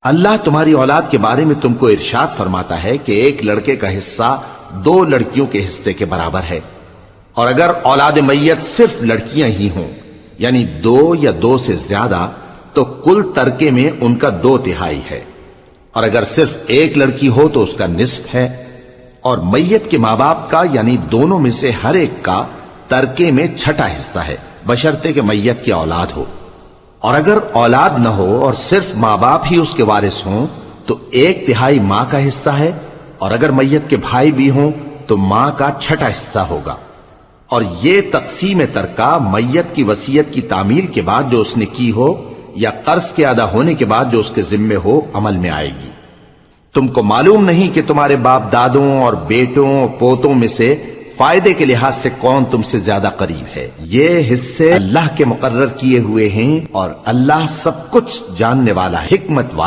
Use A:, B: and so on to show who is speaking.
A: اللہ تمہاری اولاد کے بارے میں تم کو ارشاد فرماتا ہے کہ ایک لڑکے کا حصہ 2 لڑکیوں کے حصے کے برابر ہے، اور اگر اولاد میت صرف لڑکیاں ہی ہوں یعنی 2 یا 2 سے زیادہ تو کل ترکے میں ان کا 2/3 ہے، اور اگر صرف ایک لڑکی ہو تو اس کا نصف ہے، اور میت کے ماں باپ کا یعنی دونوں میں سے ہر ایک کا ترکے میں 6واں حصہ ہے، بشرطے کہ میت کی اولاد ہو، اور اگر اولاد نہ ہو اور صرف ماں باپ ہی اس کے وارث ہوں تو 1/3 ماں کا حصہ ہے، اور اگر میت کے بھائی بھی ہوں تو ماں کا 6واں حصہ ہوگا۔ اور یہ تقسیم ترکہ میت کی وصیت کی تعمیل کے بعد جو اس نے کی ہو یا قرض کے ادا ہونے کے بعد جو اس کے ذمے ہو عمل میں آئے گی۔ تم کو معلوم نہیں کہ تمہارے باپ دادوں اور بیٹوں اور پوتوں میں سے فائدے کے لحاظ سے کون تم سے زیادہ قریب ہے؟ یہ حصے اللہ کے مقرر کیے ہوئے ہیں، اور اللہ سب کچھ جاننے والا، حکمت والا